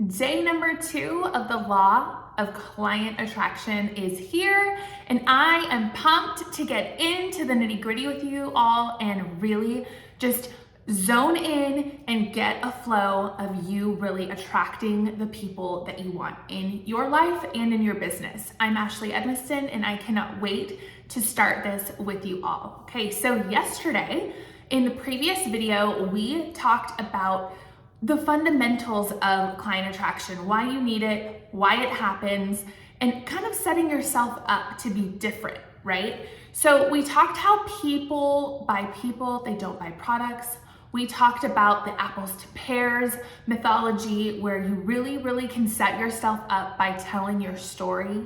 Day number 2 of the law of client attraction is here, and I am pumped to get into the nitty-gritty with you all and really just zone in and get a flow of you really attracting the people that you want in your life and in your business. I'm Ashley Edmiston, and I cannot wait to start this with you all. Okay, so yesterday in the previous video, we talked about the fundamentals of client attraction, why you need it, why it happens, and kind of setting yourself up to be different, right? So we talked how people buy people, they don't buy products. We talked about the apples to pears mythology, where you really can set yourself up by telling your story.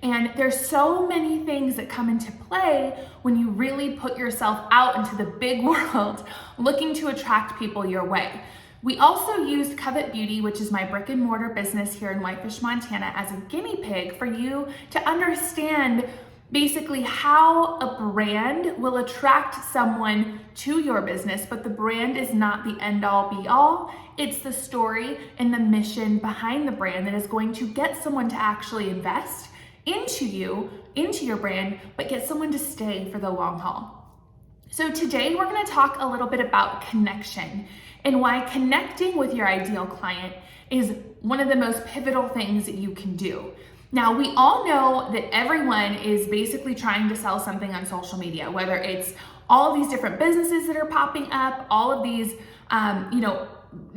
And there's so many things that come into play when you really put yourself out into the big world looking to attract people your way. We also used Covet Beauty, which is my brick and mortar business here in Whitefish, Montana, as a guinea pig for you to understand basically how a brand will attract someone to your business, but the brand is not the end all be all. It's the story and the mission behind the brand that is going to get someone to actually invest into you, into your brand, but get someone to stay for the long haul. So today we're going to talk a little bit about connection and why connecting with your ideal client is one of the most pivotal things that you can do. Now, we all know that everyone is basically trying to sell something on social media, whether it's all of these different businesses that are popping up, all of these,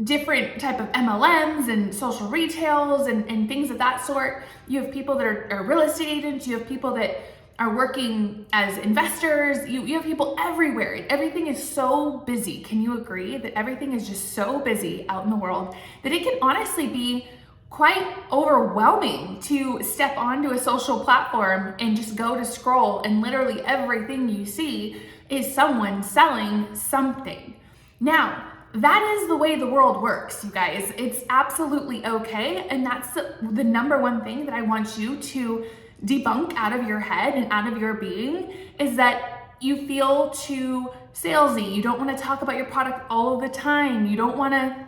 different type of MLMs and social retails and things of that sort. You have people that are real estate agents, you have people that are working as investors, you have people everywhere. Everything is so busy. Can you agree that everything is just so busy out in the world that it can honestly be quite overwhelming to step onto a social platform and just go to scroll, and literally everything you see is someone selling something. Now, that is the way the world works, you guys. It's absolutely okay, and that's the number one thing that I want you to debunk out of your head and out of your being, is that you feel too salesy. You don't want to talk about your product all of the time. You don't want to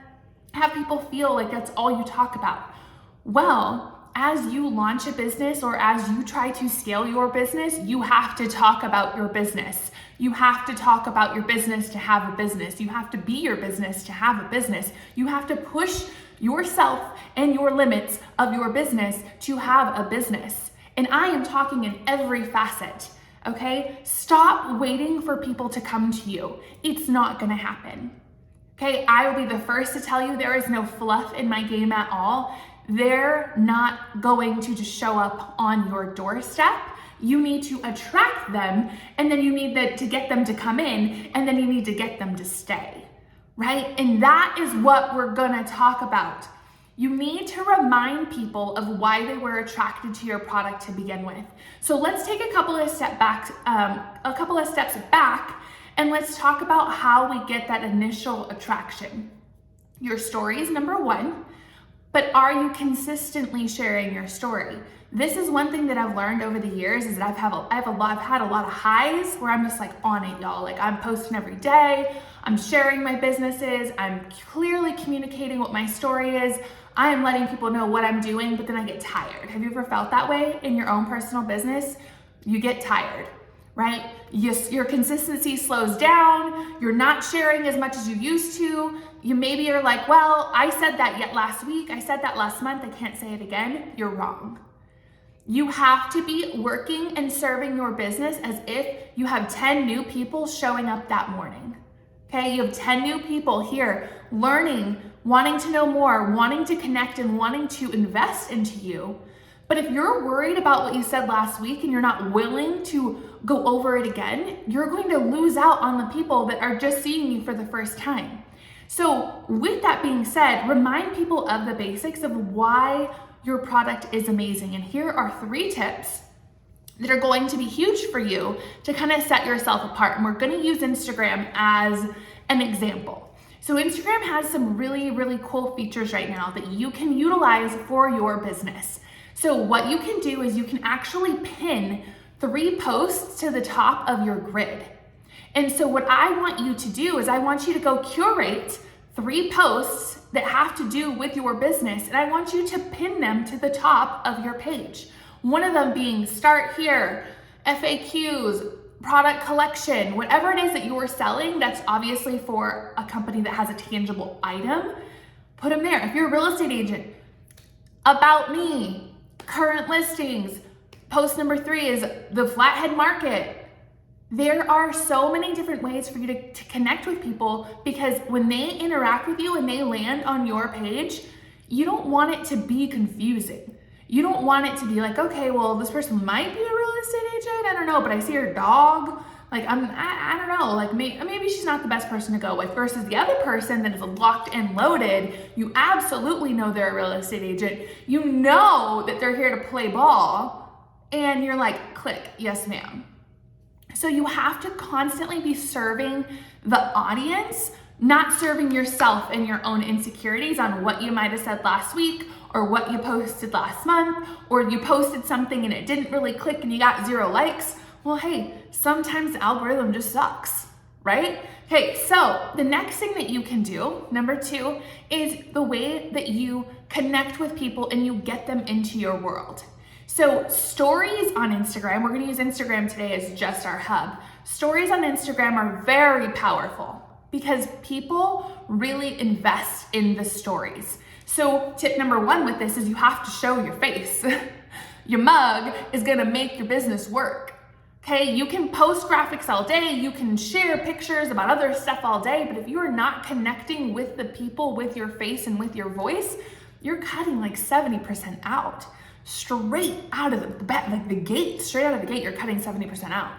have people feel like that's all you talk about. Well, as you launch a business or as you try to scale your business, you have to talk about your business. You have to talk about your business to have a business. You have to be your business to have a business. You have to push yourself and your limits of your business to have a business. And I am talking in every facet, okay? Stop waiting for people to come to you. It's not gonna happen, okay? I will be the first to tell you there is no fluff in my game at all. They're not going to just show up on your doorstep. You need to attract them, and then you need to get them to come in, and then you need to get them to stay, right? And that is what we're gonna talk about. You need to remind people of why they were attracted to your product to begin with. So let's take a couple of steps back, and let's talk about how we get that initial attraction. Your story is number one, but are you consistently sharing your story? This is one thing that I've learned over the years, is that I've had a lot of highs where I'm just like on it, y'all. Like, I'm posting every day, I'm sharing my businesses, I'm clearly communicating what my story is. I am letting people know what I'm doing, but then I get tired. Have you ever felt that way in your own personal business? You get tired, right? Your consistency slows down. You're not sharing as much as you used to. You maybe are like, well, I said that yet last week. I said that last month. I can't say it again. You're wrong. You have to be working and serving your business as if you have 10 new people showing up that morning. Okay, you have 10 new people here learning, wanting to know more, wanting to connect, and wanting to invest into you. But if you're worried about what you said last week and you're not willing to go over it again, you're going to lose out on the people that are just seeing you for the first time. So with that being said, remind people of the basics of why your product is amazing. And here are 3 tips that are going to be huge for you to kind of set yourself apart. And we're going to use Instagram as an example. So Instagram has some really cool features right now that you can utilize for your business. So what you can do is you can actually pin 3 posts to the top of your grid. And so what I want you to do is I want you to go curate 3 posts that have to do with your business, and I want you to pin them to the top of your page. One of them being start here, FAQs, product collection, whatever it is that you're selling that's obviously for a company that has a tangible item, put them there. If you're a real estate agent, about me, current listings, post number 3 is the Flathead Market. There are so many different ways for you to connect with people, because when they interact with you and they land on your page, you don't want it to be confusing. You don't want it to be like, okay, well, this person might be a real estate agent, I don't know, but I see her dog. Like, I don't know, like maybe she's not the best person to go with, versus the other person that is locked and loaded. You absolutely know they're a real estate agent. You know that they're here to play ball, and you're like, click, yes, ma'am. So you have to constantly be serving the audience, not serving yourself and your own insecurities on what you might have said last week, or what you posted last month, or you posted something and it didn't really click and you got 0 likes. Well, hey, sometimes the algorithm just sucks, right? Okay, so the next thing that you can do, number 2, is the way that you connect with people and you get them into your world. So stories on Instagram, we're gonna use Instagram today as just our hub. Stories on Instagram are very powerful because people really invest in the stories. So tip number 1 with this is you have to show your face. Your mug is gonna make your business work. Okay, you can post graphics all day, you can share pictures about other stuff all day, but if you are not connecting with the people with your face and with your voice, you're cutting like 70% out. Straight out of the gate, straight out of the gate, you're cutting 70% out.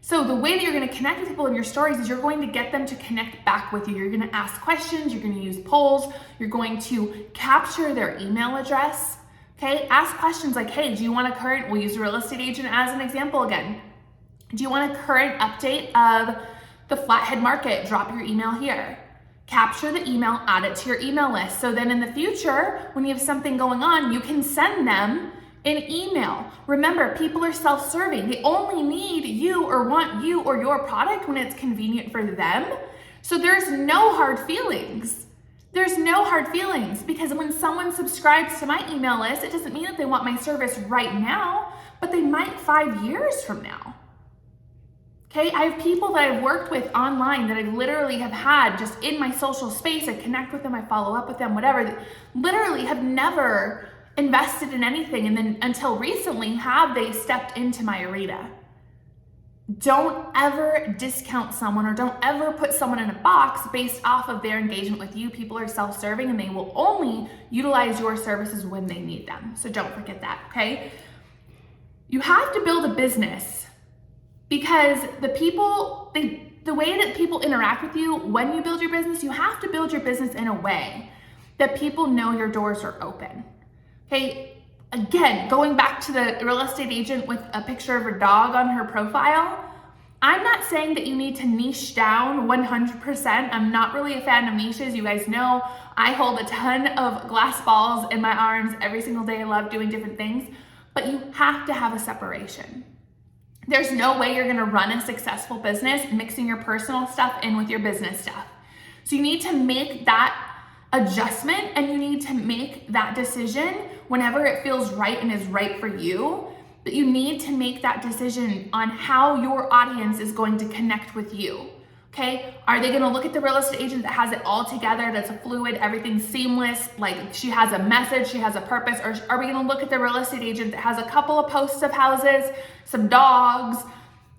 So the way that you're gonna connect with people in your stories is you're going to get them to connect back with you. You're gonna ask questions, you're gonna use polls, you're going to capture their email address, okay? Ask questions like, hey, do you want a current, we'll use a real estate agent as an example again. Do you want a current update of the Flathead Market? Drop your email here. Capture the email, add it to your email list. So then in the future, when you have something going on, you can send them an email. Remember, people are self-serving. They only need you or want you or your product when it's convenient for them. So there's no hard feelings. There's no hard feelings, because when someone subscribes to my email list, it doesn't mean that they want my service right now, but they might 5 years from now. Okay, I have people that I've worked with online that I literally have had just in my social space. I connect with them, I follow up with them, whatever. That literally have never invested in anything, and then until recently have they stepped into my arena. Don't ever discount someone, or don't ever put someone in a box based off of their engagement with you. People are self-serving and they will only utilize your services when they need them. So don't forget that, okay? You have to build a business, because the way that people interact with you when you build your business, you have to build your business in a way that people know your doors are open. Okay, again, going back to the real estate agent with a picture of her dog on her profile, I'm not saying that you need to niche down 100%. I'm not really a fan of niches. You guys know I hold a ton of glass balls in my arms every single day. I love doing different things, but you have to have a separation. There's no way you're gonna run a successful business mixing your personal stuff in with your business stuff. So you need to make that adjustment, and you need to make that decision whenever it feels right and is right for you. But you need to make that decision on how your audience is going to connect with you. Okay, are they gonna look at the real estate agent that has it all together, that's a fluid, everything's seamless, like she has a message, she has a purpose? Or are we gonna look at the real estate agent that has a couple of posts of houses, some dogs,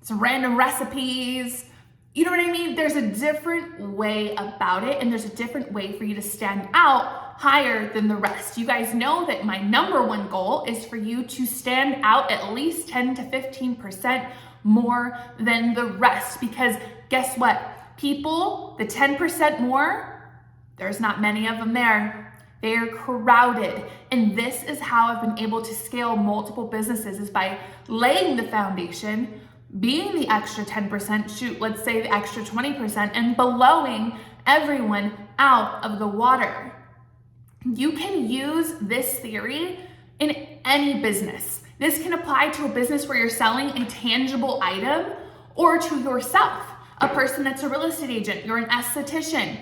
some random recipes? You know what I mean? There's a different way about it, and there's a different way for you to stand out higher than the rest. You guys know that my number 1 goal is for you to stand out at least 10 to 15% more than the rest, because guess what? People, the 10% more, there's not many of them there. They are crowded. And this is how I've been able to scale multiple businesses, is by laying the foundation, being the extra 10%, shoot, let's say the extra 20%, and blowing everyone out of the water. You can use this theory in any business. This can apply to a business where you're selling a tangible item, or to yourself, a person that's a real estate agent, you're an esthetician.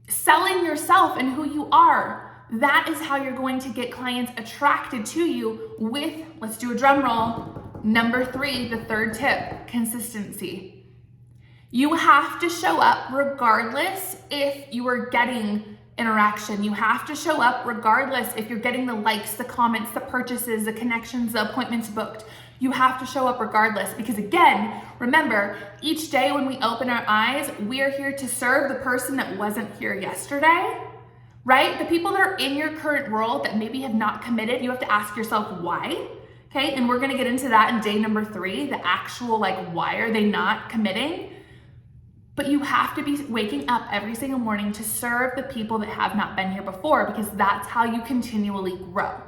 selling yourself and who you are. That is how you're going to get clients attracted to you with, let's do a drum roll, number 3, the third tip, consistency. You have to show up regardless if you are getting interaction. You have to show up regardless if you're getting the likes, the comments, the purchases, the connections, the appointments booked. You have to show up regardless, because again, remember, each day when we open our eyes, we are here to serve the person that wasn't here yesterday, right? The people that are in your current world that maybe have not committed, you have to ask yourself why, okay? And we're gonna get into that in day number 3, the actual why are they not committing? But you have to be waking up every single morning to serve the people that have not been here before, because that's how you continually grow,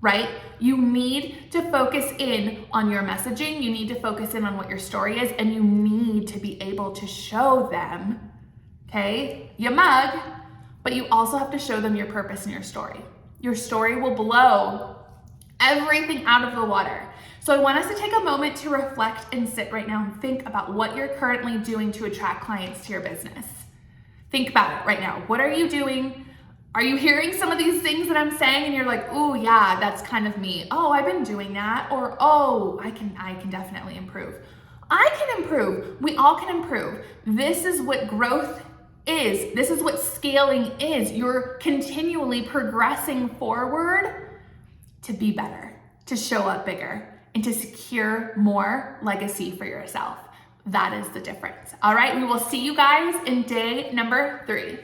right? You need to focus in on your messaging. You need to focus in on what your story is, and you need to be able to show them, okay, you mug, but you also have to show them your purpose and your story. Your story will blow everything out of the water. So I want us to take a moment to reflect and sit right now and think about what you're currently doing to attract clients to your business. Think about it right now. What are you doing? Are you hearing some of these things that I'm saying and you're like, oh yeah, that's kind of me. Oh, I've been doing that. Or, oh, I can definitely improve. I can improve. We all can improve. This is what growth is. This is what scaling is. You're continually progressing forward to be better, to show up bigger, and to secure more legacy for yourself. That is the difference. All right, we will see you guys in day number 3.